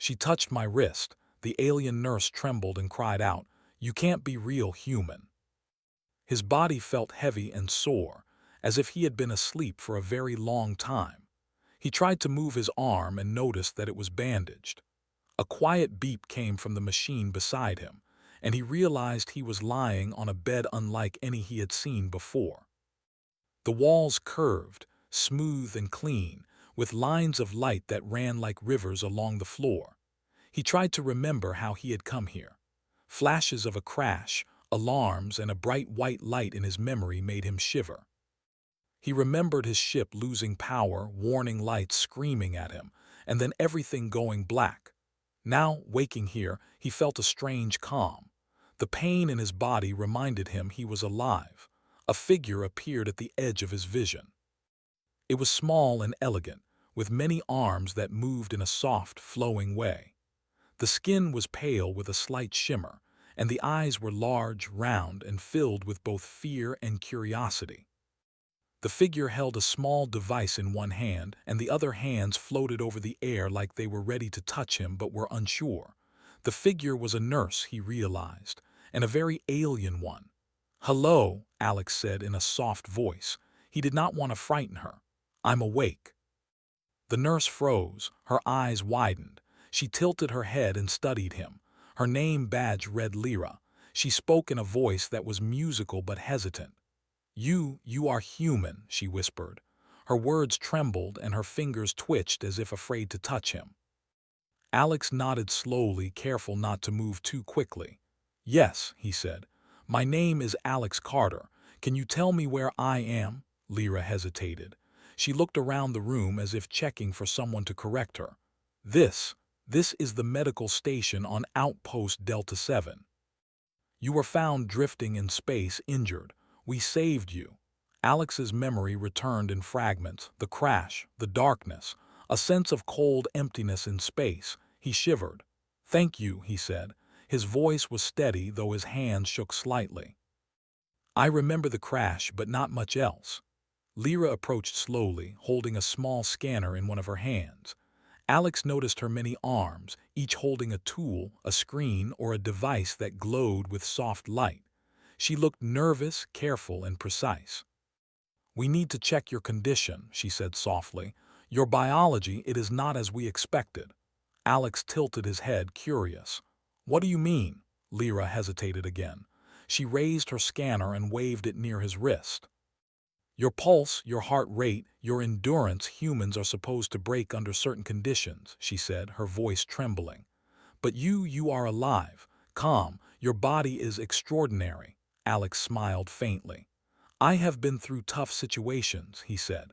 She touched my wrist. The alien nurse trembled and cried out, "You can't be real human." His body felt heavy and sore, as if he had been asleep for a very long time. He tried to move his arm and noticed that it was bandaged. A quiet beep came from the machine beside him, and he realized he was lying on a bed unlike any he had seen before. The walls curved, smooth and clean, with lines of light that ran like rivers along the floor. He tried to remember how he had come here. Flashes of a crash, alarms, and a bright white light in his memory made him shiver. He remembered his ship losing power, warning lights screaming at him, and then everything going black. Now, waking here, he felt a strange calm. The pain in his body reminded him he was alive. A figure appeared at the edge of his vision. It was small and elegant, with many arms that moved in a soft, flowing way. The skin was pale with a slight shimmer, and the eyes were large, round, and filled with both fear and curiosity. The figure held a small device in one hand, and the other hands floated over the air like they were ready to touch him but were unsure. The figure was a nurse, he realized, and a very alien one. "Hello," Alex said in a soft voice. He did not want to frighten her. "I'm awake." The nurse froze, her eyes widened. She tilted her head and studied him. Her name badge read Lyra. She spoke in a voice that was musical but hesitant. You are human," she whispered. Her words trembled and her fingers twitched as if afraid to touch him. Alex nodded slowly, careful not to move too quickly. "Yes," he said. "My name is Alex Carter. Can you tell me where I am?" Lyra hesitated. She looked around the room as if checking for someone to correct her. This is the medical station on Outpost Delta 7. You were found drifting in space, injured. We saved you." Alex's memory returned in fragments, the crash, the darkness, a sense of cold emptiness in space. He shivered. "Thank you," he said. His voice was steady, though his hands shook slightly. "I remember the crash, but not much else." Lyra approached slowly, holding a small scanner in one of her hands. Alex noticed her many arms, each holding a tool, a screen, or a device that glowed with soft light. She looked nervous, careful, and precise. "We need to check your condition," she said softly. "Your biology, it is not as we expected." Alex tilted his head, curious. "What do you mean?" Lyra hesitated again. She raised her scanner and waved it near his wrist. "Your pulse, your heart rate, your endurance, humans are supposed to break under certain conditions," she said, her voice trembling. "But you are alive, calm, your body is extraordinary." Alex smiled faintly. "I have been through tough situations," he said.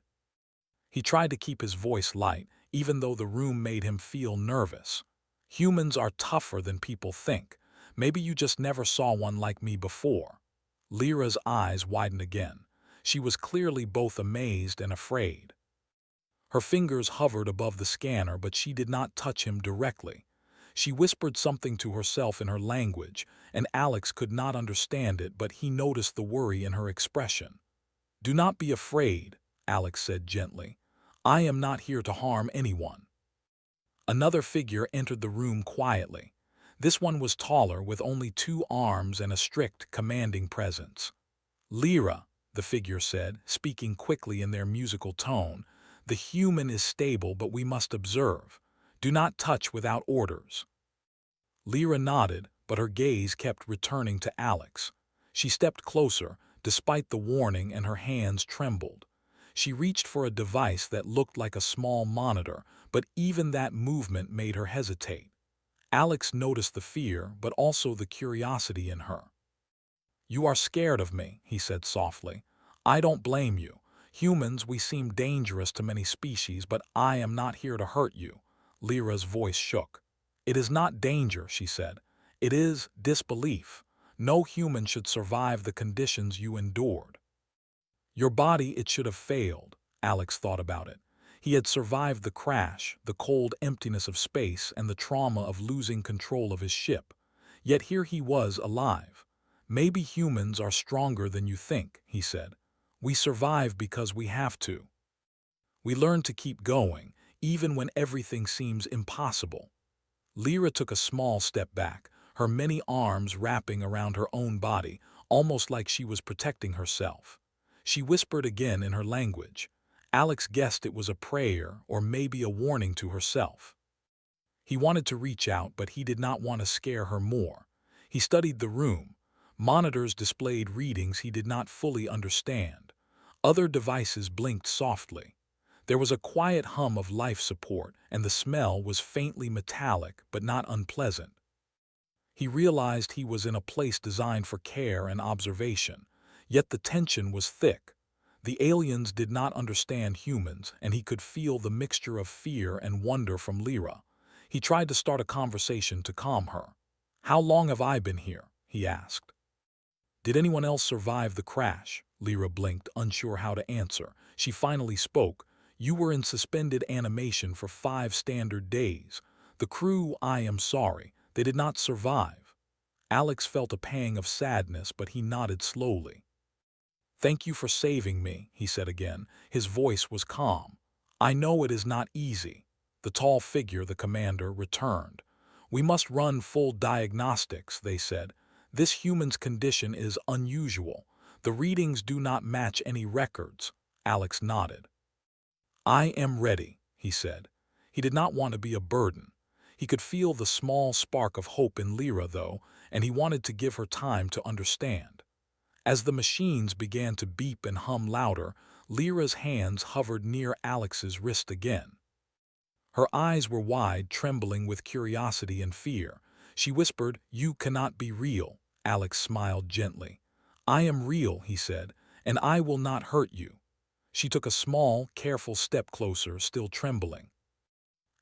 He tried to keep his voice light, even though the room made him feel nervous. "Humans are tougher than people think. Maybe you just never saw one like me before." Lyra's eyes widened again. She was clearly both amazed and afraid. Her fingers hovered above the scanner, but she did not touch him directly. She whispered something to herself in her language, and Alex could not understand it, but he noticed the worry in her expression. "Do not be afraid," Alex said gently. "I am not here to harm anyone." Another figure entered the room quietly. This one was taller, with only 2 arms and a strict, commanding presence. "Lyra," the figure said, speaking quickly in their musical tone, "the human is stable, but we must observe. Do not touch without orders." Lyra nodded, but her gaze kept returning to Alex. She stepped closer, despite the warning, and her hands trembled. She reached for a device that looked like a small monitor, but even that movement made her hesitate. Alex noticed the fear, but also the curiosity in her. "You are scared of me," he said softly. "I don't blame you. Humans, we seem dangerous to many species, but I am not here to hurt you." Lyra's voice shook. "It is not danger," she said. "It is disbelief. No human should survive the conditions you endured." Your body, it should have failed, Alex thought about it. He had survived the crash, the cold emptiness of space, and the trauma of losing control of his ship. Yet here he was, alive. "Maybe humans are stronger than you think," he said. "We survive because we have to. We learn to keep going, even when everything seems impossible." Lyra took a small step back, her many arms wrapping around her own body, almost like she was protecting herself. She whispered again in her language. Alex guessed it was a prayer or maybe a warning to herself. He wanted to reach out, but he did not want to scare her more. He studied the room. Monitors displayed readings he did not fully understand. Other devices blinked softly. There was a quiet hum of life support, and the smell was faintly metallic but not unpleasant. He realized he was in a place designed for care and observation, yet the tension was thick. The aliens did not understand humans, and he could feel the mixture of fear and wonder from Lyra. He tried to start a conversation to calm her. "How long have I been here?" he asked. "Did anyone else survive the crash?" Lyra blinked, unsure how to answer. She finally spoke. "You were in suspended animation for 5 standard days. The crew, I am sorry, they did not survive." Alex felt a pang of sadness, but he nodded slowly. "Thank you for saving me," he said again. His voice was calm. "I know it is not easy." The tall figure, the commander, returned. "We must run full diagnostics," they said. "This human's condition is unusual. The readings do not match any records." Alex nodded. "I am ready," he said. He did not want to be a burden. He could feel the small spark of hope in Lyra, though, and he wanted to give her time to understand. As the machines began to beep and hum louder, Lyra's hands hovered near Alex's wrist again. Her eyes were wide, trembling with curiosity and fear. She whispered, "You cannot be real." Alex smiled gently. "I am real," he said, "and I will not hurt you." She took a small, careful step closer, still trembling.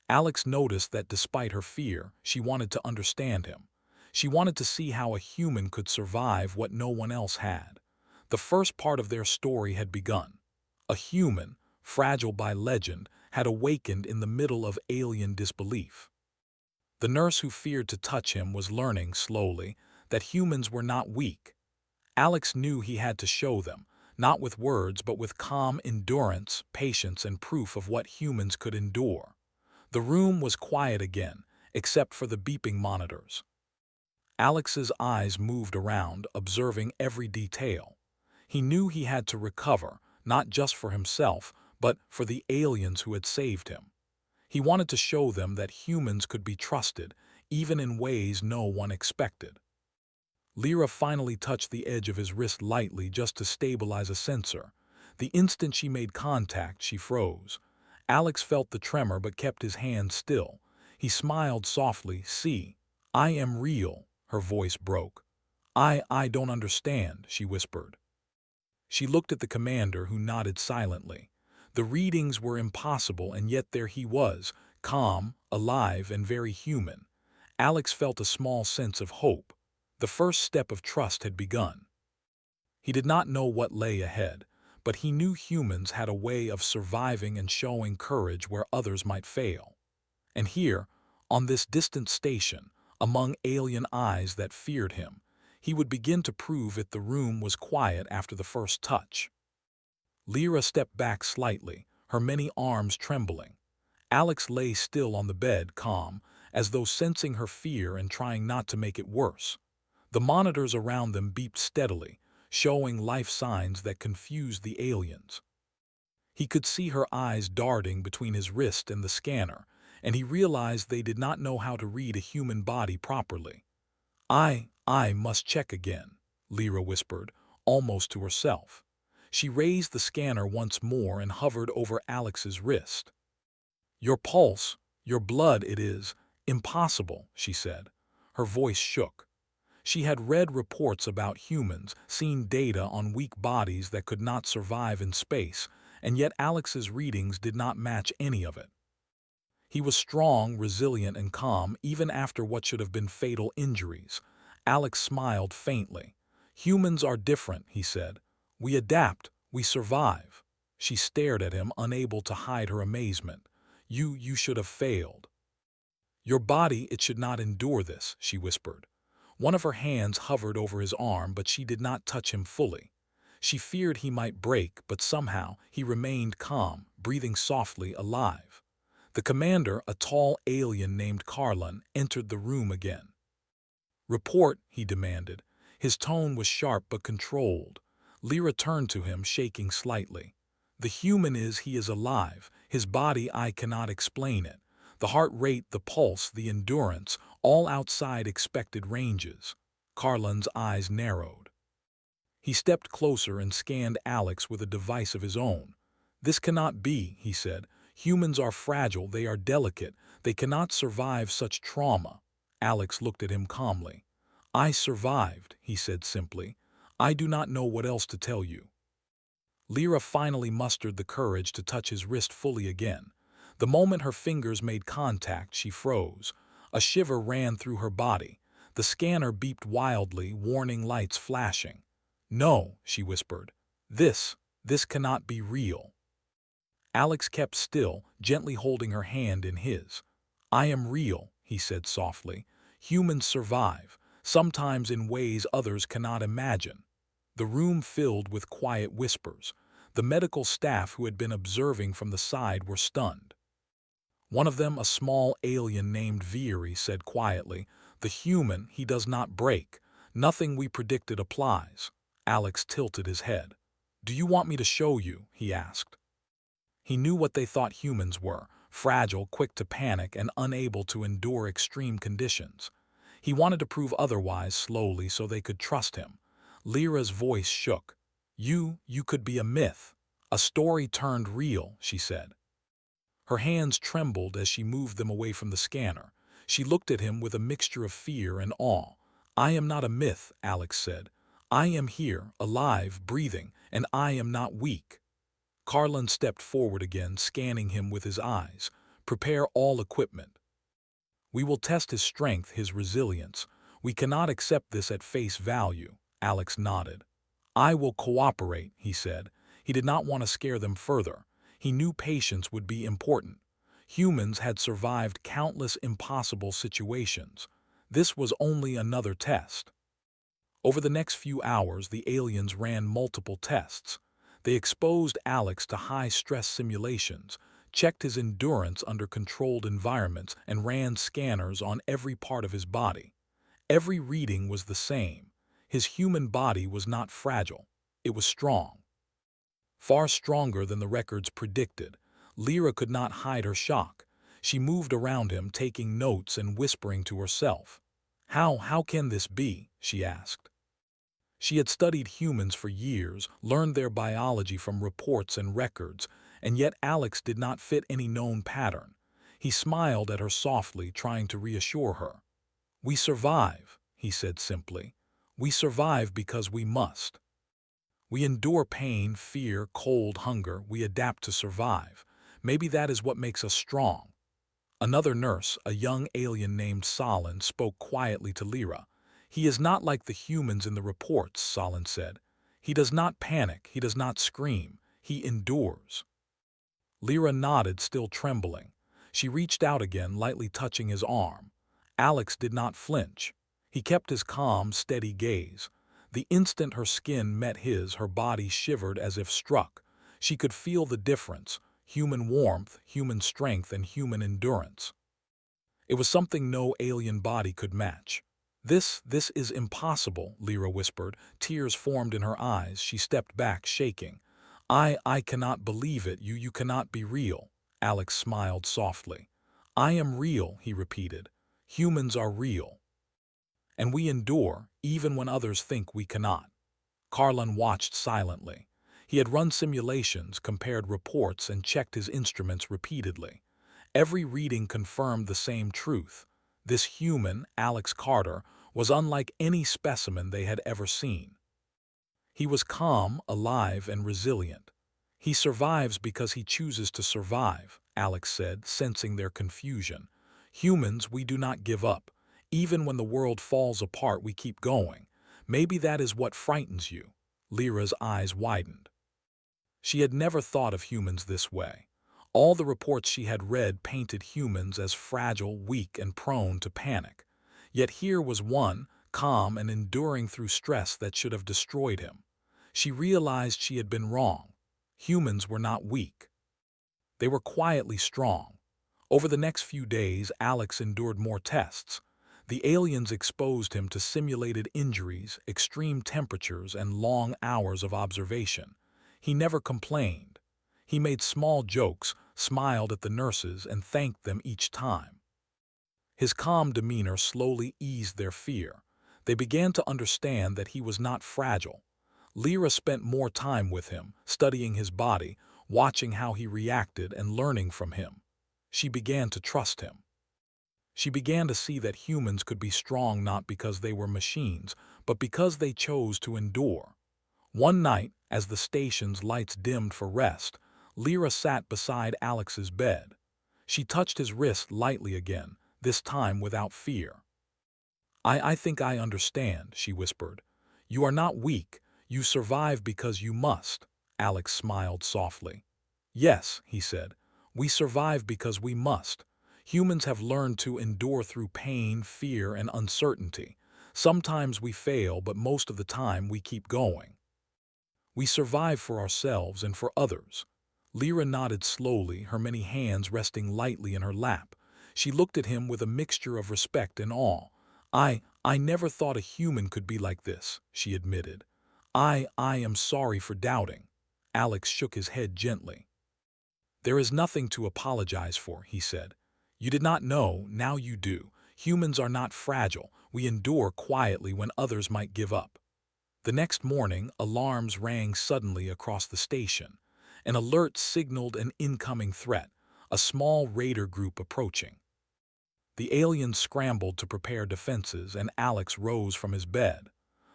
Alex noticed that despite her fear, she wanted to understand him. She wanted to see how a human could survive what no one else had. The first part of their story had begun. A human, fragile by legend, had awakened in the middle of alien disbelief. The nurse who feared to touch him was learning, slowly, that humans were not weak. Alex knew he had to show them, not with words but with calm endurance, patience, and proof of what humans could endure. The room was quiet again, except for the beeping monitors. Alex's eyes moved around, observing every detail. He knew he had to recover, not just for himself, but for the aliens who had saved him. He wanted to show them that humans could be trusted, even in ways no one expected. Lyra finally touched the edge of his wrist lightly just to stabilize a sensor. The instant she made contact, she froze. Alex felt the tremor but kept his hand still. He smiled softly. "See, I am real." Her voice broke. I don't understand," she whispered. She looked at the commander, who nodded silently. The readings were impossible, and yet there he was, calm, alive, and very human. Alex felt a small sense of hope. The first step of trust had begun. He did not know what lay ahead, but he knew humans had a way of surviving and showing courage where others might fail. And here, on this distant station, among alien eyes that feared him, he would begin to prove if the room was quiet after the first touch. Lyra stepped back slightly, her many arms trembling. Alex lay still on the bed, calm, as though sensing her fear and trying not to make it worse. The monitors around them beeped steadily, showing life signs that confused the aliens. He could see her eyes darting between his wrist and the scanner, and he realized they did not know how to read a human body properly. I must check again," Lyra whispered, almost to herself. She raised the scanner once more and hovered over Alex's wrist. "Your pulse, your blood, it is impossible," she said. Her voice shook. She had read reports about humans, seen data on weak bodies that could not survive in space, and yet Alex's readings did not match any of it. He was strong, resilient, and calm, even after what should have been fatal injuries. Alex smiled faintly. "Humans are different," he said. "We adapt, we survive." She stared at him, unable to hide her amazement. You should have failed." "Your body, it should not endure this," she whispered. One of her hands hovered over his arm, but she did not touch him fully. She feared he might break, but somehow he remained calm, breathing softly, alive. The commander, a tall alien named Karlan, entered the room again. "Report," he demanded. His tone was sharp but controlled. Lyra turned to him, shaking slightly. "The human he is alive. His body, I cannot explain it. The heart rate, the pulse, the endurance, all outside expected ranges." Karlan's eyes narrowed. He stepped closer and scanned Alex with a device of his own. "This cannot be," he said. "Humans are fragile, they are delicate, they cannot survive such trauma." Alex looked at him calmly. "I survived," he said simply. "I do not know what else to tell you." Lyra finally mustered the courage to touch his wrist fully again. The moment her fingers made contact, she froze. A shiver ran through her body. The scanner beeped wildly, warning lights flashing. "No," she whispered. This cannot be real." Alex kept still, gently holding her hand in his. "I am real," he said softly. "Humans survive, sometimes in ways others cannot imagine." The room filled with quiet whispers. The medical staff who had been observing from the side were stunned. One of them, a small alien named Vieri, said quietly, "The human, he does not break. Nothing we predicted applies." Alex tilted his head. "Do you want me to show you?" he asked. He knew what they thought humans were: fragile, quick to panic, and unable to endure extreme conditions. He wanted to prove otherwise slowly so they could trust him. Lyra's voice shook. You could be a myth. A story turned real," she said. Her hands trembled as she moved them away from the scanner. She looked at him with a mixture of fear and awe. "I am not a myth," Alex said. "I am here, alive, breathing, and I am not weak." Karlan stepped forward again, scanning him with his eyes. "Prepare all equipment. We will test his strength, his resilience. We cannot accept this at face value." Alex nodded. "I will cooperate," he said. He did not want to scare them further. He knew patience would be important. Humans had survived countless impossible situations. This was only another test. Over the next few hours, the aliens ran multiple tests. They exposed Alex to high-stress simulations, checked his endurance under controlled environments, and ran scanners on every part of his body. Every reading was the same. His human body was not fragile. It was strong. Far stronger than the records predicted. Lyra could not hide her shock. She moved around him, taking notes and whispering to herself. How can this be?" she asked. She had studied humans for years, learned their biology from reports and records, and yet Alex did not fit any known pattern. He smiled at her softly, trying to reassure her. "We survive," he said simply. "We survive because we must. We endure pain, fear, cold, hunger. We adapt to survive. Maybe that is what makes us strong." Another nurse, a young alien named Solin, spoke quietly to Lyra. "He is not like the humans in the reports," Solin said. "He does not panic, he does not scream, he endures." Lyra nodded, still trembling. She reached out again, lightly touching his arm. Alex did not flinch. He kept his calm, steady gaze. The instant her skin met his, her body shivered as if struck. She could feel the difference: human warmth, human strength, and human endurance. It was something no alien body could match. This is impossible," Lyra whispered. Tears formed in her eyes. She stepped back, shaking. I cannot believe it. You cannot be real." Alex smiled softly. "I am real," he repeated. "Humans are real. And we endure, even when others think we cannot." Karlan watched silently. He had run simulations, compared reports, and checked his instruments repeatedly. Every reading confirmed the same truth. This human, Alex Carter, was unlike any specimen they had ever seen. He was calm, alive, and resilient. "He survives because he chooses to survive," Alex said, sensing their confusion. "Humans, we do not give up. Even when the world falls apart, we keep going. Maybe that is what frightens you." Lyra's eyes widened. She had never thought of humans this way. All the reports she had read painted humans as fragile, weak, and prone to panic. Yet here was one, calm and enduring through stress that should have destroyed him. She realized she had been wrong. Humans were not weak. They were quietly strong. Over the next few days, Alex endured more tests. The aliens exposed him to simulated injuries, extreme temperatures, and long hours of observation. He never complained. He made small jokes, smiled at the nurses, and thanked them each time. His calm demeanor slowly eased their fear. They began to understand that he was not fragile. Lyra spent more time with him, studying his body, watching how he reacted and learning from him. She began to trust him. She began to see that humans could be strong not because they were machines, but because they chose to endure. One night, as the station's lights dimmed for rest, Lyra sat beside Alex's bed. She touched his wrist lightly again, this time without fear. I think I understand," she whispered. "You are not weak. You survive because you must." Alex smiled softly. "Yes," he said, "we survive because we must. Humans have learned to endure through pain, fear, and uncertainty. Sometimes we fail, but most of the time we keep going. We survive for ourselves and for others." Lyra nodded slowly, her many hands resting lightly in her lap. She looked at him with a mixture of respect and awe. I never thought a human could be like this," she admitted. I am sorry for doubting." Alex shook his head gently. "There is nothing to apologize for," he said. "You did not know, now you do. Humans are not fragile. We endure quietly when others might give up." The next morning, alarms rang suddenly across the station. An alert signaled an incoming threat, a small raider group approaching. The aliens scrambled to prepare defenses, and Alex rose from his bed.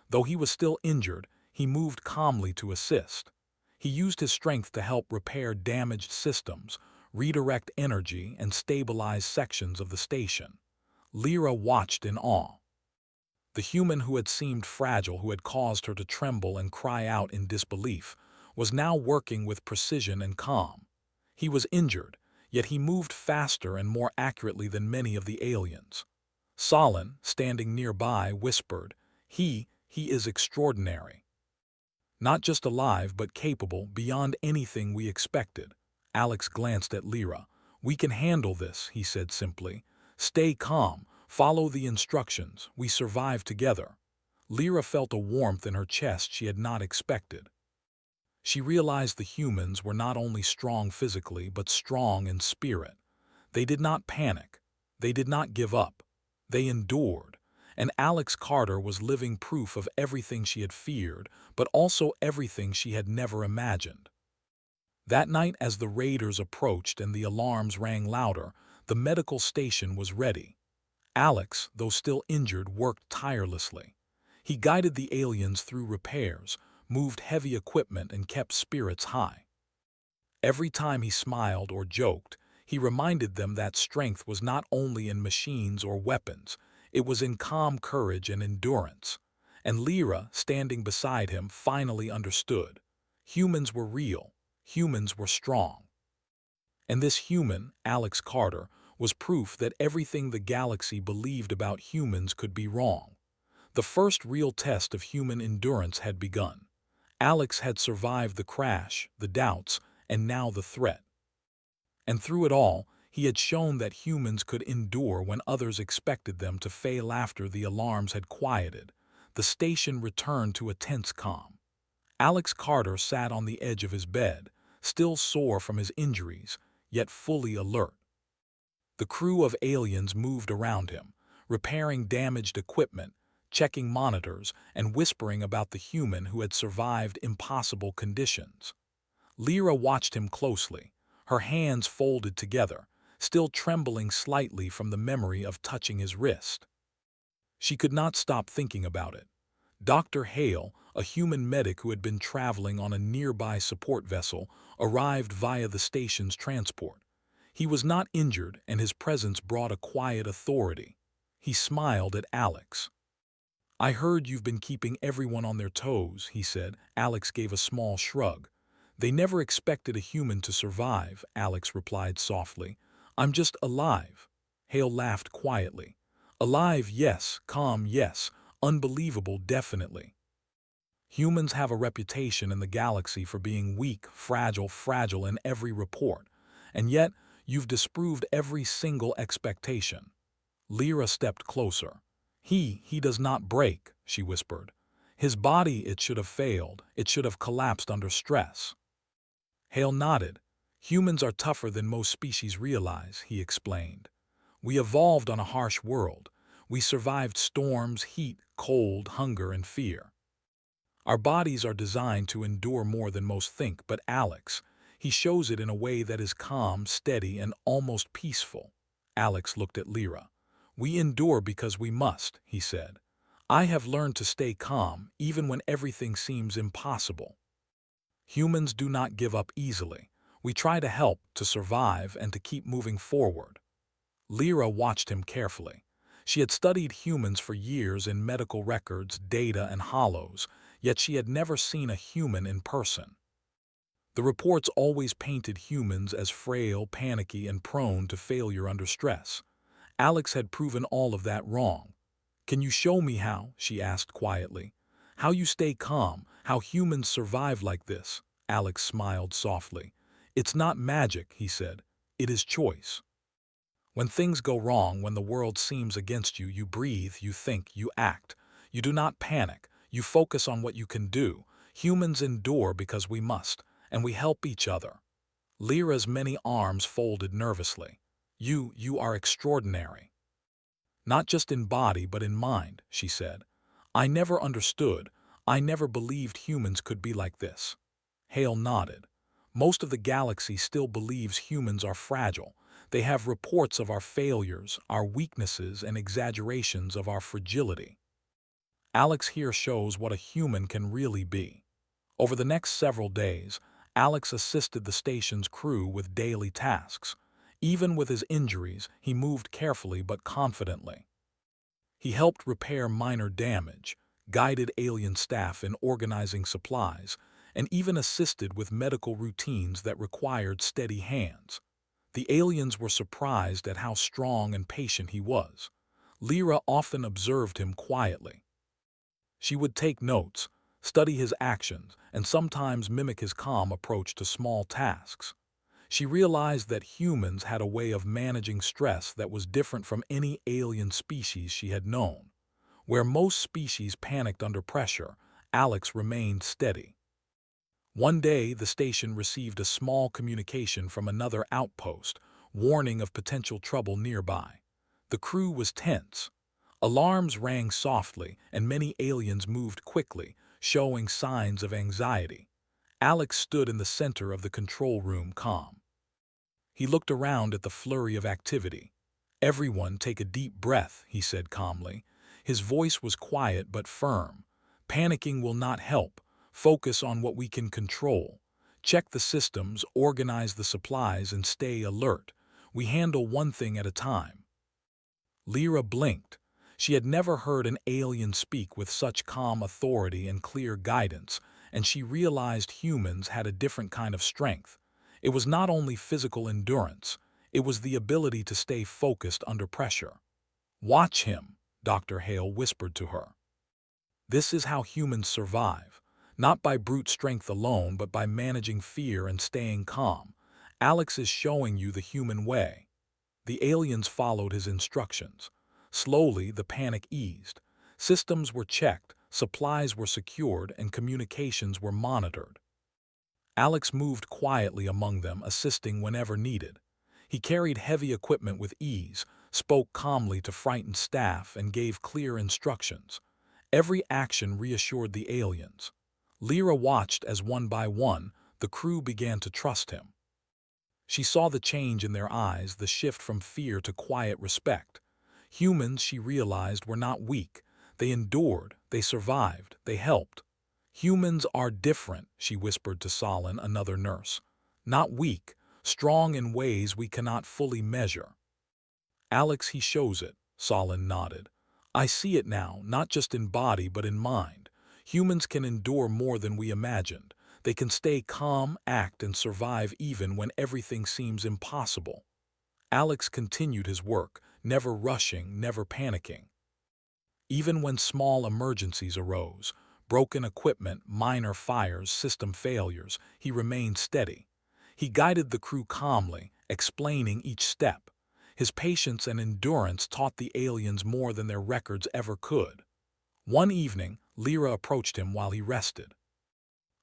Though he was still injured, he moved calmly to assist. He used his strength to help repair damaged systems, redirect energy, and stabilize sections of the station. Lyra watched in awe. The human who had seemed fragile, who had caused her to tremble and cry out in disbelief, was now working with precision and calm. He was injured, yet he moved faster and more accurately than many of the aliens. Solon, standing nearby, whispered, He is extraordinary. Not just alive, but capable, beyond anything we expected." Alex glanced at Lyra. "We can handle this," he said simply. "Stay calm. Follow the instructions. We survive together." Lyra felt a warmth in her chest she had not expected. She realized the humans were not only strong physically, but strong in spirit. They did not panic. They did not give up. They endured. And Alex Carter was living proof of everything she had feared, but also everything she had never imagined. That night, as the raiders approached and the alarms rang louder, the medical station was ready. Alex, though still injured, worked tirelessly. He guided the aliens through repairs, moved heavy equipment, and kept spirits high. Every time he smiled or joked, he reminded them that strength was not only in machines or weapons, it was in calm courage and endurance. And Lyra, standing beside him, finally understood. Humans were real. Humans were strong. And this human, Alex Carter, was proof that everything the galaxy believed about humans could be wrong. The first real test of human endurance had begun. Alex had survived the crash, the doubts, and now the threat. And through it all, he had shown that humans could endure when others expected them to fail. After the alarms had quieted, the station returned to a tense calm. Alex Carter sat on the edge of his bed, still sore from his injuries, yet fully alert. The crew of aliens moved around him, repairing damaged equipment, checking monitors, and whispering about the human who had survived impossible conditions. Lyra watched him closely, her hands folded together, still trembling slightly from the memory of touching his wrist. She could not stop thinking about it. Dr. Hale, a human medic who had been traveling on a nearby support vessel, arrived via the station's transport. He was not injured, and his presence brought a quiet authority. He smiled at Alex. "I heard you've been keeping everyone on their toes," he said. Alex gave a small shrug. "They never expected a human to survive," Alex replied softly. "I'm just alive." Hale laughed quietly. "Alive, yes. Calm, yes. Unbelievable, definitely. Humans have a reputation in the galaxy for being weak, fragile in every report. And yet, You've disproved every single expectation." Lyra stepped closer. He does not break," she whispered. "His body, it should have failed. It should have collapsed under stress." Hale nodded. "Humans are tougher than most species realize," he explained. "We evolved on a harsh world. We survived storms, heat, cold, hunger, and fear. Our bodies are designed to endure more than most think, but Alex, he shows it in a way that is calm, steady, and almost peaceful." Alex looked at Lyra. "We endure because we must," he said. "I have learned to stay calm, even when everything seems impossible. Humans do not give up easily. We try to help, to survive, and to keep moving forward." Lyra watched him carefully. She had studied humans for years in medical records, data, and hollows, yet she had never seen a human in person. The reports always painted humans as frail, panicky, and prone to failure under stress. Alex had proven all of that wrong. "Can you show me how?" she asked quietly. "How you stay calm, how humans survive like this?" Alex smiled softly. "It's not magic," he said. "It is choice. When things go wrong, when the world seems against you, you breathe, you think, you act. You do not panic. You focus on what you can do. Humans endure because we must, and we help each other." Lyra's many arms folded nervously. You are extraordinary. "Not just in body, but in mind," she said. "I never understood. I never believed humans could be like this." Hale nodded. "Most of the galaxy still believes humans are fragile. They have reports of our failures, our weaknesses, and exaggerations of our fragility. Alex here shows what a human can really be." Over the next several days, Alex assisted the station's crew with daily tasks. Even with his injuries, he moved carefully but confidently. He helped repair minor damage, guided alien staff in organizing supplies, and even assisted with medical routines that required steady hands. The aliens were surprised at how strong and patient he was. Lyra often observed him quietly. She would take notes, study his actions, and sometimes mimic his calm approach to small tasks. She realized that humans had a way of managing stress that was different from any alien species she had known. Where most species panicked under pressure, Alex remained steady. One day, the station received a small communication from another outpost, warning of potential trouble nearby. The crew was tense. Alarms rang softly, and many aliens moved quickly, showing signs of anxiety. Alex stood in the center of the control room, calm. He looked around at the flurry of activity. "Everyone take a deep breath," he said calmly. His voice was quiet but firm. "Panicking will not help. Focus on what we can control. Check the systems, organize the supplies, and stay alert. We handle one thing at a time." Lyra blinked. She had never heard an alien speak with such calm authority and clear guidance, and she realized humans had a different kind of strength. It was not only physical endurance, it was the ability to stay focused under pressure. "Watch him," Dr. Hale whispered to her. "This is how humans survive. Not by brute strength alone, but by managing fear and staying calm. Alex is showing you the human way." The aliens followed his instructions. Slowly, the panic eased. Systems were checked, supplies were secured, and communications were monitored. Alex moved quietly among them, assisting whenever needed. He carried heavy equipment with ease, spoke calmly to frightened staff, and gave clear instructions. Every action reassured the aliens. Lyra watched as one by one, the crew began to trust him. She saw the change in their eyes, the shift from fear to quiet respect. Humans, she realized, were not weak. They endured, they survived, they helped. "Humans are different," she whispered to Solin, another nurse. "Not weak, strong in ways we cannot fully measure." "Alex, he shows it," Solin nodded. "I see it now, not just in body but in mind. Humans can endure more than we imagined. They can stay calm, act, and survive even when everything seems impossible." Alex continued his work, never rushing, never panicking. Even when small emergencies arose, broken equipment, minor fires, system failures, he remained steady. He guided the crew calmly, explaining each step. His patience and endurance taught the aliens more than their records ever could. One evening, Lyra approached him while he rested.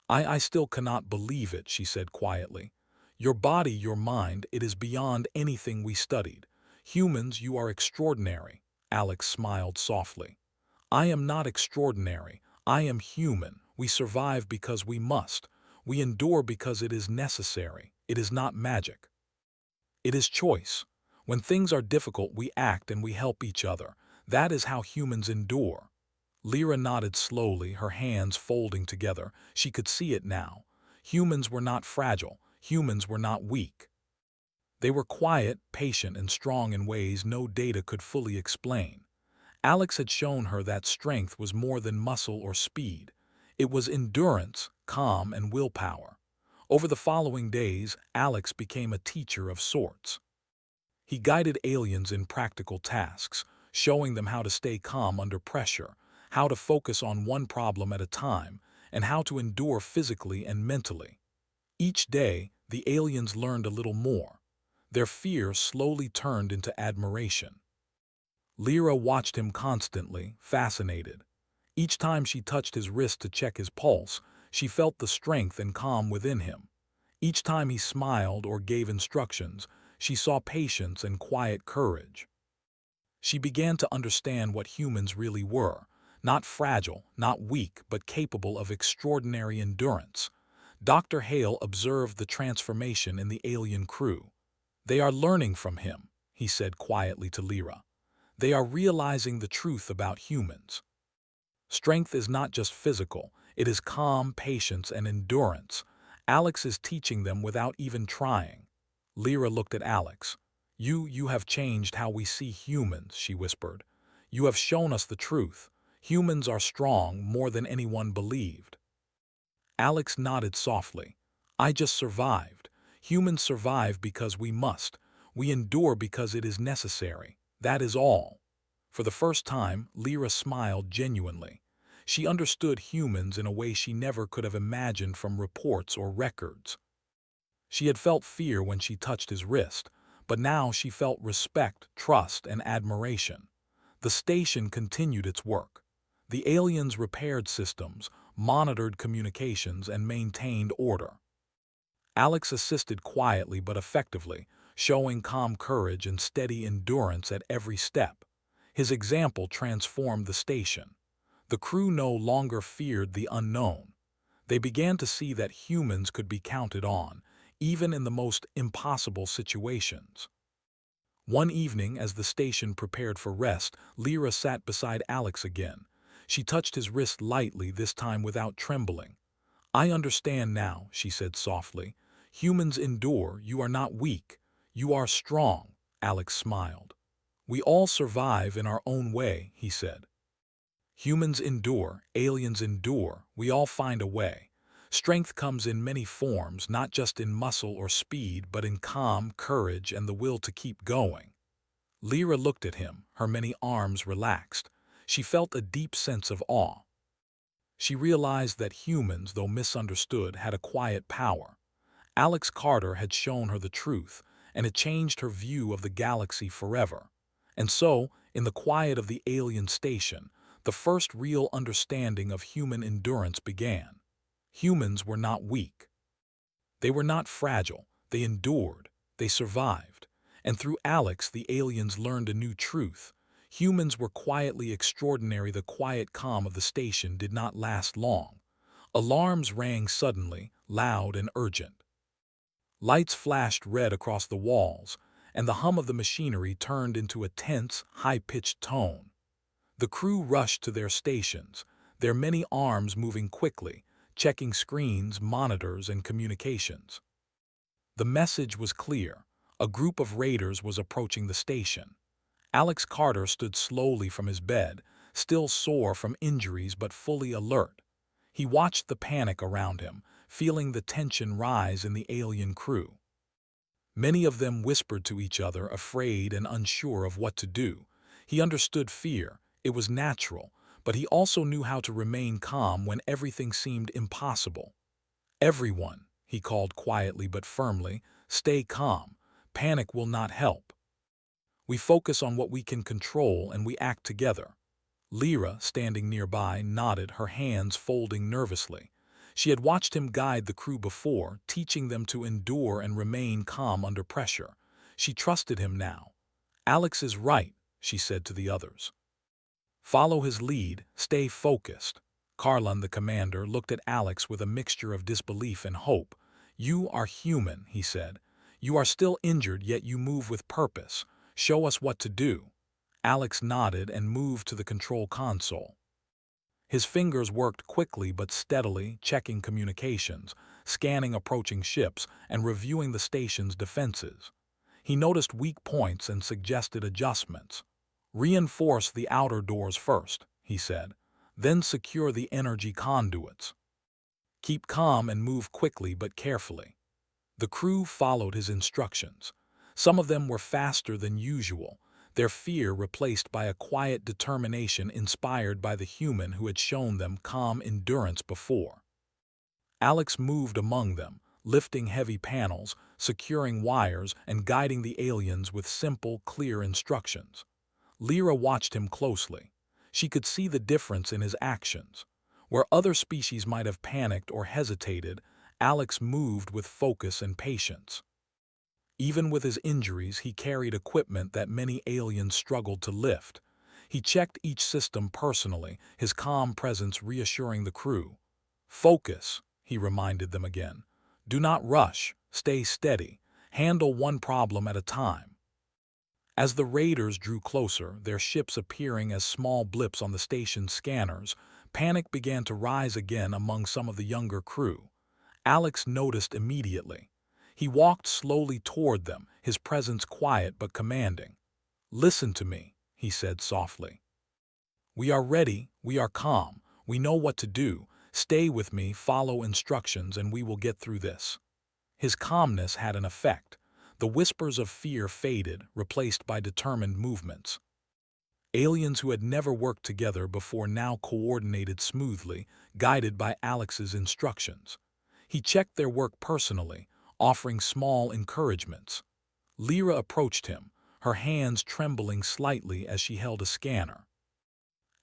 I still cannot believe it," she said quietly. "Your body, your mind, it is beyond anything we studied. Humans, you are extraordinary." Alex smiled softly. "I am not extraordinary. I am human. We survive because we must. We endure because it is necessary. It is not magic. It is choice. When things are difficult, we act and we help each other. That is how humans endure." Lyra nodded slowly, her hands folding together. She could see it now. Humans were not fragile. Humans were not weak. They were quiet, patient, and strong in ways no data could fully explain. Alex had shown her that strength was more than muscle or speed. It was endurance, calm, and willpower. Over the following days, Alex became a teacher of sorts. He guided aliens in practical tasks, showing them how to stay calm under pressure, how to focus on one problem at a time, and how to endure physically and mentally. Each day, the aliens learned a little more. Their fear slowly turned into admiration. Lyra watched him constantly, fascinated. Each time she touched his wrist to check his pulse, she felt the strength and calm within him. Each time he smiled or gave instructions, she saw patience and quiet courage. She began to understand what humans really were, not fragile, not weak, but capable of extraordinary endurance. Dr. Hale observed the transformation in the alien crew. "They are learning from him," he said quietly to Lyra. "They are realizing the truth about humans. Strength is not just physical, it is calm, patience, and endurance. Alex is teaching them without even trying." Lyra looked at Alex. You have changed how we see humans," she whispered. "You have shown us the truth. Humans are strong more than anyone believed." Alex nodded softly. "I just survived. Humans survive because we must. We endure because it is necessary. That is all." For the first time, Lyra smiled genuinely. She understood humans in a way she never could have imagined from reports or records. She had felt fear when she touched his wrist, but now she felt respect, trust, and admiration. The station continued its work. The aliens repaired systems, monitored communications, and maintained order. Alex assisted quietly but effectively, showing calm courage and steady endurance at every step. His example transformed the station. The crew no longer feared the unknown. They began to see that humans could be counted on, even in the most impossible situations. One evening, as the station prepared for rest, Lyra sat beside Alex again. She touched his wrist lightly, this time without trembling. "I understand now," she said softly. "Humans endure. You are not weak. You are strong." Alex smiled. "We all survive in our own way," he said. "Humans endure, aliens endure, we all find a way. Strength comes in many forms, not just in muscle or speed, but in calm, courage, and the will to keep going." Lyra looked at him, her many arms relaxed. She felt a deep sense of awe. She realized that humans, though misunderstood, had a quiet power. Alex Carter had shown her the truth, and it changed her view of the galaxy forever. And so, in the quiet of the alien station, the first real understanding of human endurance began. Humans were not weak. They were not fragile. They endured. They survived. And through Alex, the aliens learned a new truth. Humans were quietly extraordinary. The quiet calm of the station did not last long. Alarms rang suddenly, loud and urgent. Lights flashed red across the walls, and the hum of the machinery turned into a tense, high-pitched tone. The crew rushed to their stations, their many arms moving quickly, checking screens, monitors, and communications. The message was clear. A group of raiders was approaching the station. Alex Carter stood slowly from his bed, still sore from injuries but fully alert. He watched the panic around him, feeling the tension rise in the alien crew. Many of them whispered to each other, afraid and unsure of what to do. He understood fear. It was natural, but he also knew how to remain calm when everything seemed impossible. "Everyone," he called quietly but firmly, "stay calm. Panic will not help. We focus on what we can control and we act together. Lyra, standing nearby, nodded, her hands folding nervously. She had watched him guide the crew before, teaching them to endure and remain calm under pressure. She trusted him now. Alex is right, she said to the others. Follow his lead, stay focused. Carlon, the commander, looked at Alex with a mixture of disbelief and hope. You are human, he said. You are still injured, yet you move with purpose. Show us what to do. Alex nodded and moved to the control console. His fingers worked quickly but steadily, checking communications, scanning approaching ships, and reviewing the station's defenses. He noticed weak points and suggested adjustments. Reinforce the outer doors first, he said, then secure the energy conduits. Keep calm and move quickly but carefully. The crew followed his instructions. Some of them were faster than usual, their fear replaced by a quiet determination inspired by the human who had shown them calm endurance before. Alex moved among them, lifting heavy panels, securing wires, and guiding the aliens with simple, clear instructions. Lyra watched him closely. She could see the difference in his actions. Where other species might have panicked or hesitated, Alex moved with focus and patience. Even with his injuries, he carried equipment that many aliens struggled to lift. He checked each system personally, his calm presence reassuring the crew. Focus, he reminded them again. Do not rush, stay steady, handle one problem at a time. As the raiders drew closer, their ships appearing as small blips on the station's scanners, panic began to rise again among some of the younger crew. Alex noticed immediately. He walked slowly toward them, his presence quiet but commanding. Listen to me, he said softly. We are ready, we are calm, we know what to do. Stay with me, follow instructions, and we will get through this. His calmness had an effect. The whispers of fear faded, replaced by determined movements. Aliens who had never worked together before now coordinated smoothly, guided by Alex's instructions. He checked their work personally, offering small encouragements. Lyra approached him, her hands trembling slightly as she held a scanner.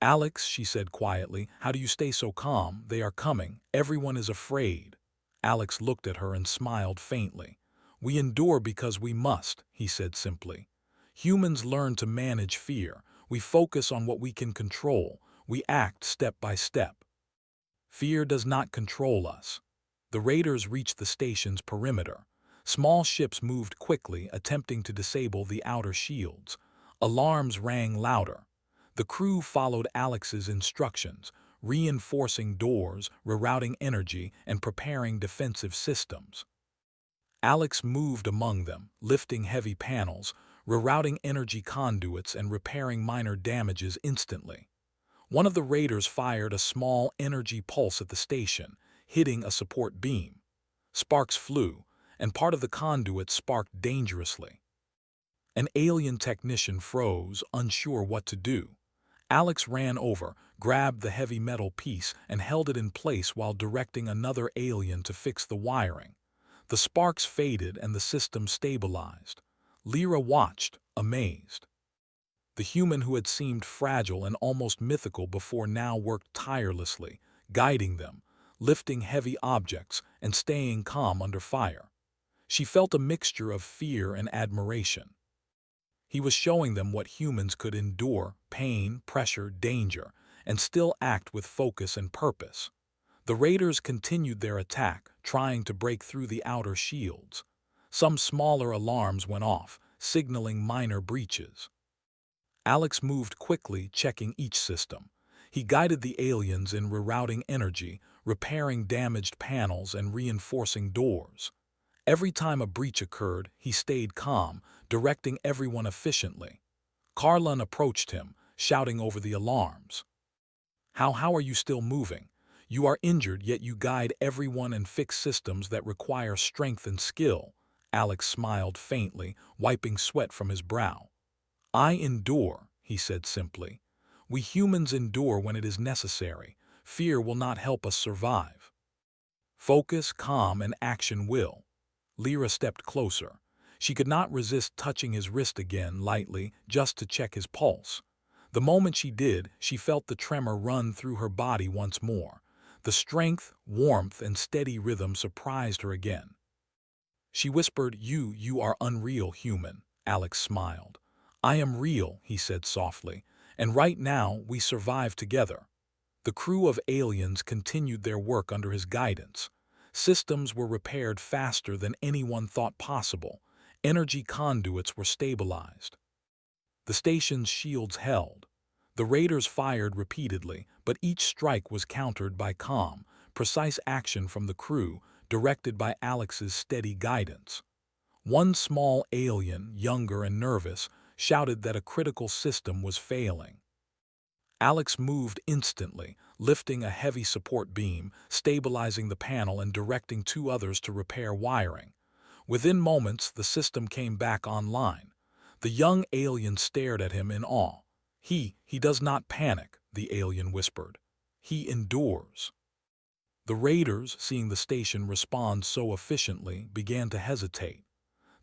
Alex, she said quietly, how do you stay so calm? They are coming. Everyone is afraid. Alex looked at her and smiled faintly. We endure because we must, he said simply. Humans learn to manage fear. We focus on what we can control. We act step by step. Fear does not control us. The raiders reached the station's perimeter. Small ships moved quickly, attempting to disable the outer shields. Alarms rang louder. The crew followed Alex's instructions, reinforcing doors, rerouting energy, and preparing defensive systems. Alex moved among them, lifting heavy panels, rerouting energy conduits, and repairing minor damages instantly. One of the raiders fired a small energy pulse at the station, hitting a support beam. Sparks flew, and part of the conduit sparked dangerously. An alien technician froze, unsure what to do. Alex ran over, grabbed the heavy metal piece, and held it in place while directing another alien to fix the wiring. The sparks faded and the system stabilized. Lyra watched, amazed. The human who had seemed fragile and almost mythical before now worked tirelessly, guiding them, lifting heavy objects, and staying calm under fire. She felt a mixture of fear and admiration. He was showing them what humans could endure: pain, pressure, danger, and still act with focus and purpose. The raiders continued their attack, trying to break through the outer shields. Some smaller alarms went off, signaling minor breaches. Alex moved quickly, checking each system. He guided the aliens in rerouting energy, repairing damaged panels, and reinforcing doors. Every time a breach occurred, he stayed calm, directing everyone efficiently. Carlon approached him, shouting over the alarms. How are you still moving? You are injured, yet you guide everyone and fix systems that require strength and skill. Alex smiled faintly, wiping sweat from his brow. I endure, he said simply. We humans endure when it is necessary. Fear will not help us survive. Focus, calm, and action will. Lyra stepped closer. She could not resist touching his wrist again lightly just to check his pulse. The moment she did, she felt the tremor run through her body once more. The strength, warmth, and steady rhythm surprised her again. She whispered, You are unreal, human." Alex smiled. "I am real," he said softly, "and right now we survive together." The crew of aliens continued their work under his guidance. Systems were repaired faster than anyone thought possible. Energy conduits were stabilized. The station's shields held. The raiders fired repeatedly, but each strike was countered by calm, precise action from the crew, directed by Alex's steady guidance. One small alien, younger and nervous, shouted that a critical system was failing. Alex moved instantly, lifting a heavy support beam, stabilizing the panel and directing two others to repair wiring. Within moments, the system came back online. The young alien stared at him in awe. He does not panic," the alien whispered. "He endures." The raiders, seeing the station respond so efficiently, began to hesitate.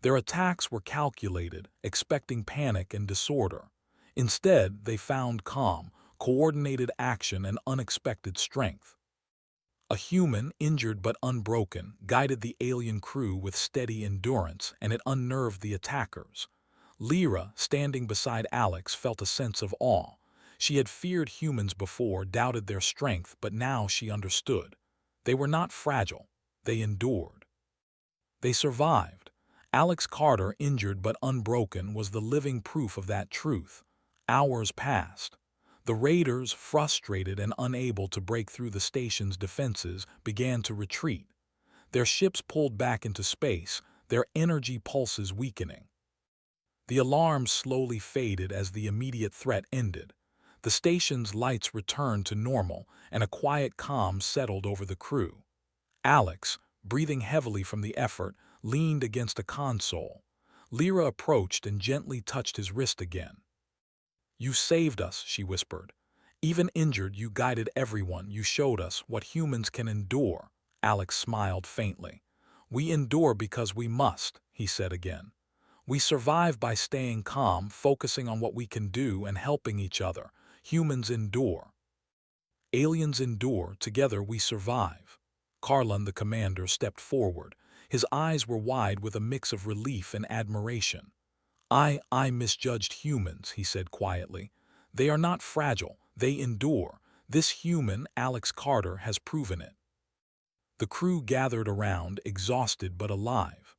Their attacks were calculated, expecting panic and disorder. Instead, they found calm, coordinated action, and unexpected strength. A human, injured but unbroken, guided the alien crew with steady endurance, and it unnerved the attackers. Lyra, standing beside Alex, felt a sense of awe. She had feared humans before, doubted their strength, but now she understood. They were not fragile. They endured. They survived. Alex Carter, injured but unbroken, was the living proof of that truth. Hours passed. The raiders, frustrated and unable to break through the station's defenses, began to retreat. Their ships pulled back into space, their energy pulses weakening. The alarms slowly faded as the immediate threat ended. The station's lights returned to normal, and a quiet calm settled over the crew. Alex, breathing heavily from the effort, leaned against a console. Lyra approached and gently touched his wrist again. "You saved us," she whispered. "Even injured, you guided everyone. You showed us what humans can endure." Alex smiled faintly. "We endure because we must," he said again. "We survive by staying calm, focusing on what we can do, and helping each other. Humans endure. Aliens endure. Together we survive." Carlin, the commander, stepped forward. His eyes were wide with a mix of relief and admiration. I misjudged humans," he said quietly. "They are not fragile. They endure. This human, Alex Carter, has proven it." The crew gathered around, exhausted but alive.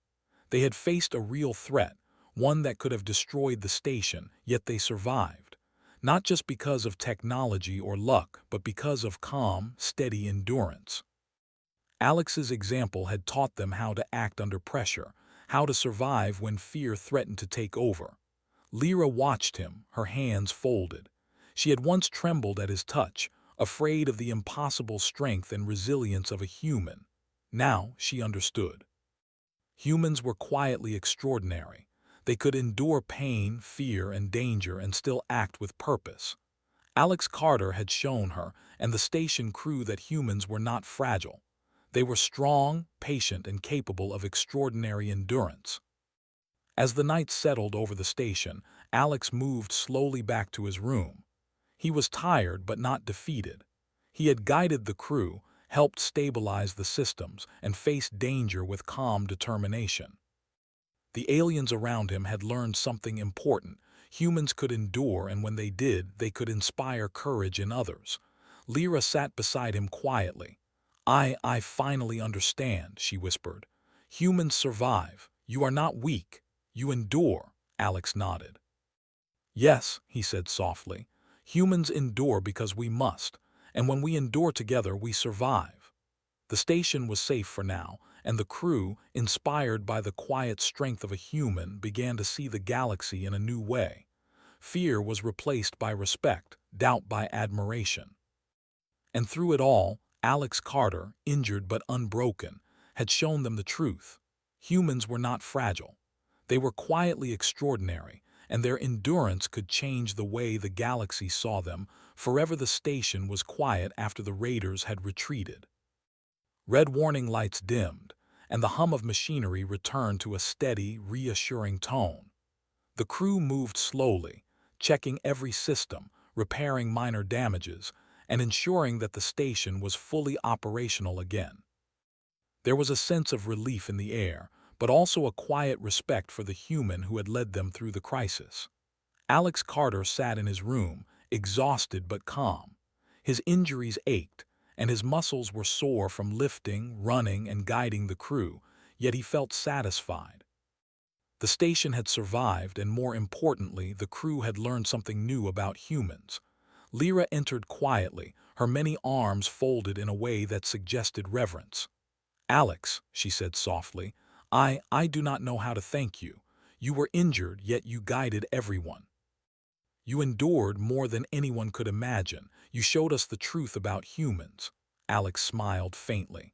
They had faced a real threat, one that could have destroyed the station, yet they survived. Not just because of technology or luck, but because of calm, steady endurance. Alex's example had taught them how to act under pressure, how to survive when fear threatened to take over. Lyra watched him, her hands folded. She had once trembled at his touch, afraid of the impossible strength and resilience of a human. Now she understood. Humans were quietly extraordinary. They could endure pain, fear, and danger and still act with purpose. Alex Carter had shown her and the station crew that humans were not fragile. They were strong, patient, and capable of extraordinary endurance. As the night settled over the station, Alex moved slowly back to his room. He was tired but not defeated. He had guided the crew, helped stabilize the systems, and faced danger with calm determination. The aliens around him had learned something important. Humans could endure, and when they did, they could inspire courage in others. Lyra sat beside him quietly. I finally understand," she whispered. "Humans survive. You are not weak. You endure." Alex nodded. "Yes," he said softly. "Humans endure because we must, and when we endure together, we survive." The station was safe for now, and the crew, inspired by the quiet strength of a human, began to see the galaxy in a new way. Fear was replaced by respect, doubt by admiration. And through it all, Alex Carter, injured but unbroken, had shown them the truth. Humans were not fragile. They were quietly extraordinary, and their endurance could change the way the galaxy saw them. Forever the station was quiet after the raiders had retreated. Red warning lights dimmed. and the hum of machinery returned to a steady, reassuring tone. The crew moved slowly, checking every system, repairing minor damages, and ensuring that the station was fully operational again. There was a sense of relief in the air, but also a quiet respect for the human who had led them through the crisis. Alex Carter sat in his room, exhausted but calm. His injuries ached, and his muscles were sore from lifting, running, and guiding the crew, yet he felt satisfied. The station had survived, and more importantly, the crew had learned something new about humans. Lyra entered quietly, her many arms folded in a way that suggested reverence. "Alex," she said softly, I do not know how to thank you. You were injured, yet you guided everyone. You endured more than anyone could imagine. You showed us the truth about humans." Alex smiled faintly.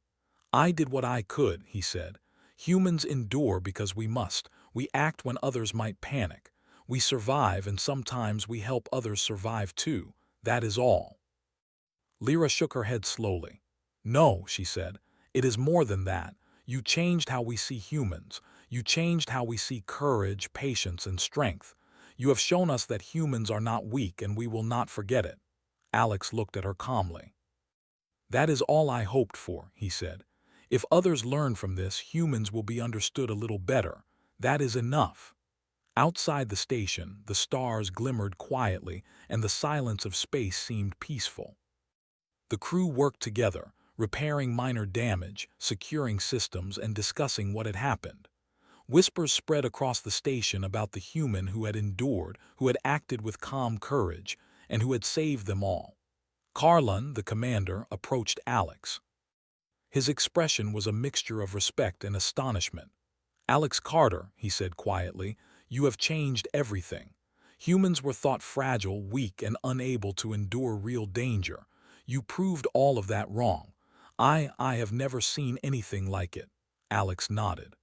"I did what I could," he said. "Humans endure because we must. We act when others might panic. We survive, and sometimes we help others survive too. That is all." Lyra shook her head slowly. "No," she said. "It is more than that. You changed how we see humans. You changed how we see courage, patience, and strength. You have shown us that humans are not weak, and we will not forget it." Alex looked at her calmly. "That is all I hoped for," he said. "If others learn from this, humans will be understood a little better. That is enough." Outside the station, the stars glimmered quietly, and the silence of space seemed peaceful. The crew worked together, repairing minor damage, securing systems, and discussing what had happened. Whispers spread across the station about the human who had endured, who had acted with calm courage, and who had saved them all. Carlin, the commander, approached Alex. His expression was a mixture of respect and astonishment. "Alex Carter," he said quietly, "you have changed everything. Humans were thought fragile, weak, and unable to endure real danger. You proved all of that wrong. I have never seen anything like it." Alex nodded.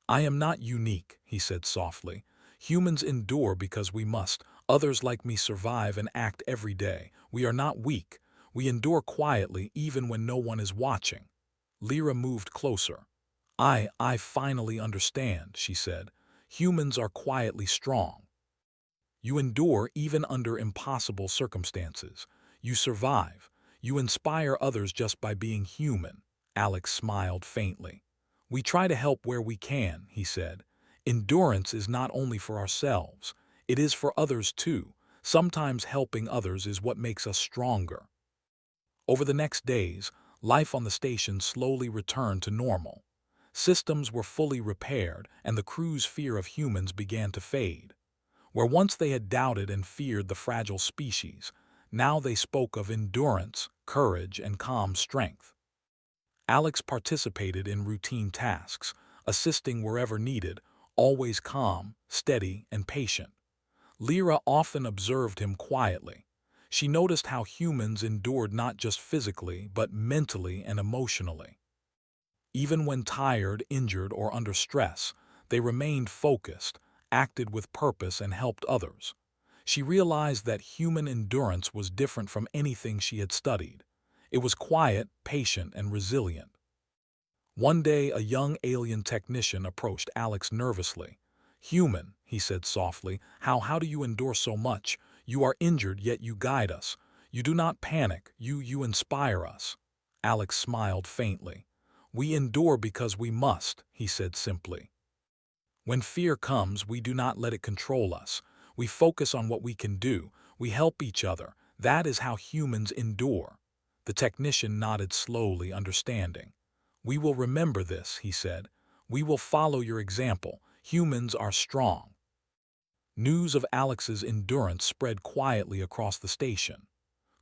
"I am not unique," he said softly. "Humans endure because we must. Others like me survive and act every day. We are not weak. We endure quietly even when no one is watching." Lyra moved closer. I finally understand," she said. "Humans are quietly strong. You endure even under impossible circumstances. You survive. You inspire others just by being human." Alex smiled faintly. "We try to help where we can," he said. "Endurance is not only for ourselves. It is for others too. Sometimes helping others is what makes us stronger." Over the next days, life on the station slowly returned to normal. Systems were fully repaired, and the crew's fear of humans began to fade. Where once they had doubted and feared the fragile species, now they spoke of endurance, courage, and calm strength. Alex participated in routine tasks, assisting wherever needed, always calm, steady, and patient. Lyra often observed him quietly. She noticed how humans endured not just physically, but mentally and emotionally. Even when tired, injured, or under stress, they remained focused, acted with purpose, and helped others. She realized that human endurance was different from anything she had studied. It was quiet, patient, and resilient. One day, a young alien technician approached Alex nervously. "Human," he said softly, how do you endure so much? You are injured, yet you guide us. You do not panic, you inspire us." Alex smiled faintly. "We endure because we must," he said simply. "When fear comes, we do not let it control us. We focus on what we can do. We help each other. That is how humans endure." The technician nodded slowly, understanding. "We will remember this," he said. "We will follow your example. Humans are strong." News of Alex's endurance spread quietly across the station.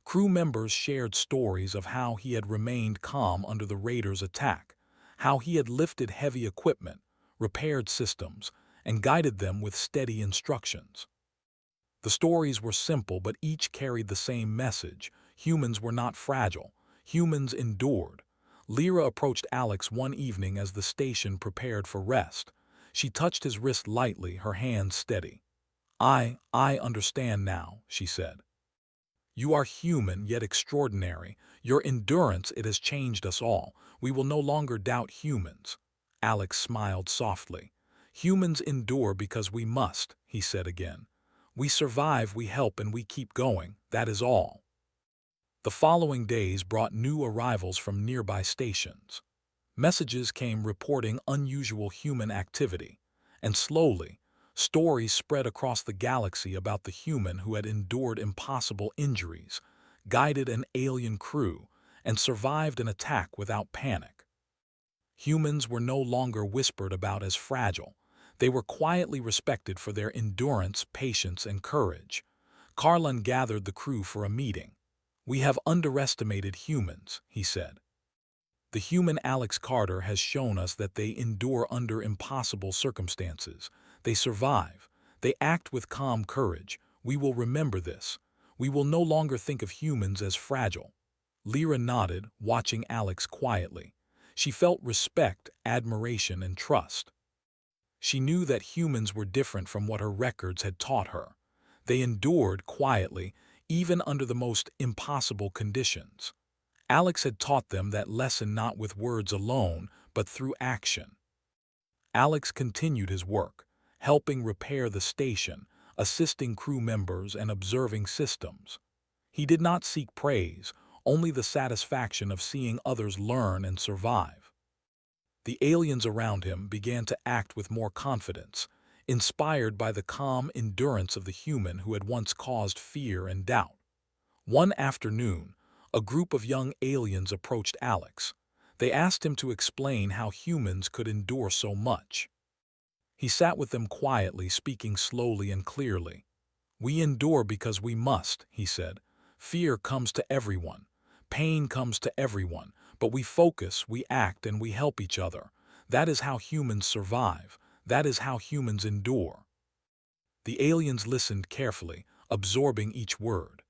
Crew members shared stories of how he had remained calm under the raiders' attack, how he had lifted heavy equipment, repaired systems, and guided them with steady instructions. The stories were simple, but each carried the same message. Humans were not fragile. Humans endured. Lyra approached Alex one evening as the station prepared for rest. She touched his wrist lightly, her hands steady. I understand now," she said. You are human yet extraordinary. Your endurance, it has changed us all. We will no longer doubt humans." Alex smiled softly. "Humans endure because we must," he said again. "We survive, we help, and we keep going. That is all." The following days brought new arrivals from nearby stations. Messages came reporting unusual human activity, and slowly, stories spread across the galaxy about the human who had endured impossible injuries, guided an alien crew, and survived an attack without panic. Humans were no longer whispered about as fragile. They were quietly respected for their endurance, patience, and courage. Carlin gathered the crew for a meeting. "We have underestimated humans," he said. "The human Alex Carter has shown us that they endure under impossible circumstances. They survive. They act with calm courage. We will remember this. We will no longer think of humans as fragile." Lyra nodded, watching Alex quietly. She felt respect, admiration, and trust. She knew that humans were different from what her records had taught her. They endured quietly, even under the most impossible conditions. Alex had taught them that lesson not with words alone, but through action. Alex continued his work, helping repair the station, assisting crew members, and observing systems. He did not seek praise, only the satisfaction of seeing others learn and survive. The aliens around him began to act with more confidence, inspired by the calm endurance of the human who had once caused fear and doubt. One afternoon, a group of young aliens approached Alex. They asked him to explain how humans could endure so much. He sat with them quietly, speaking slowly and clearly. "We endure because we must," he said. "Fear comes to everyone. Pain comes to everyone. But we focus, we act, and we help each other. That is how humans survive. That is how humans endure." The aliens listened carefully, absorbing each word.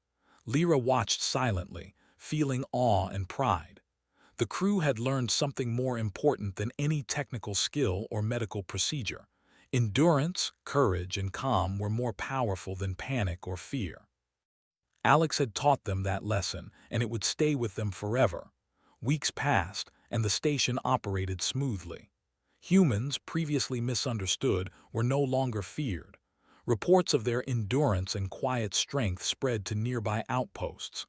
Lyra watched silently, feeling awe and pride. The crew had learned something more important than any technical skill or medical procedure. Endurance, courage, and calm were more powerful than panic or fear. Alex had taught them that lesson, and it would stay with them forever. Weeks passed, and the station operated smoothly. Humans, previously misunderstood, were no longer feared. Reports of their endurance and quiet strength spread to nearby outposts.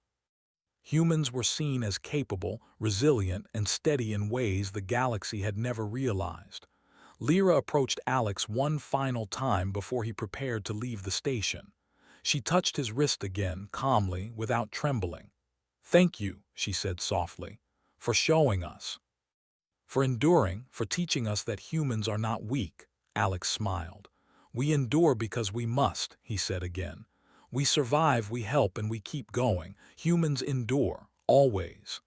Humans were seen as capable, resilient, and steady in ways the galaxy had never realized. Lyra approached Alex one final time before he prepared to leave the station. She touched his wrist again, calmly, without trembling. "Thank you," she said softly, "for showing us. For enduring, for teaching us that humans are not weak." Alex smiled. "We endure because we must," he said again. "We survive, we help, and we keep going. Humans endure, always."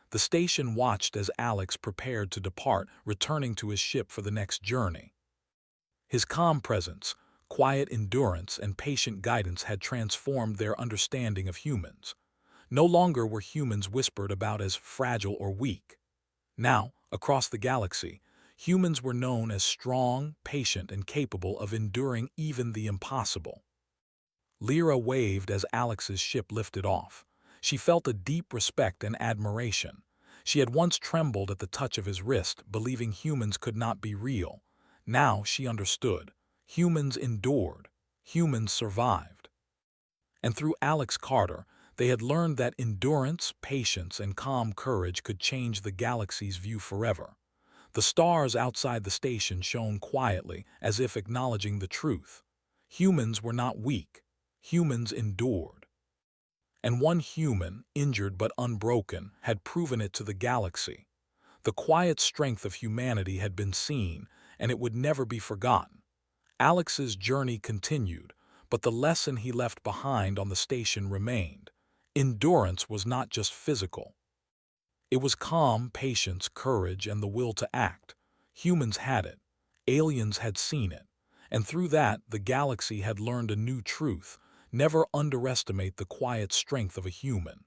The station watched as Alex prepared to depart, returning to his ship for the next journey. His calm presence, quiet endurance, and patient guidance had transformed their understanding of humans. No longer were humans whispered about as fragile or weak. Now, across the galaxy, humans were known as strong, patient, and capable of enduring even the impossible. Lyra waved as Alex's ship lifted off. She felt a deep respect and admiration. She had once trembled at the touch of his wrist, believing humans could not be real. Now she understood. Humans endured. Humans survived. And through Alex Carter, they had learned that endurance, patience, and calm courage could change the galaxy's view forever. The stars outside the station shone quietly, as if acknowledging the truth. Humans were not weak. Humans endured. And one human, injured but unbroken, had proven it to the galaxy. The quiet strength of humanity had been seen, and it would never be forgotten. Alex's journey continued, but the lesson he left behind on the station remained. Endurance was not just physical. It was calm, patience, courage, and the will to act. Humans had it. Aliens had seen it. And through that, the galaxy had learned a new truth: never underestimate the quiet strength of a human.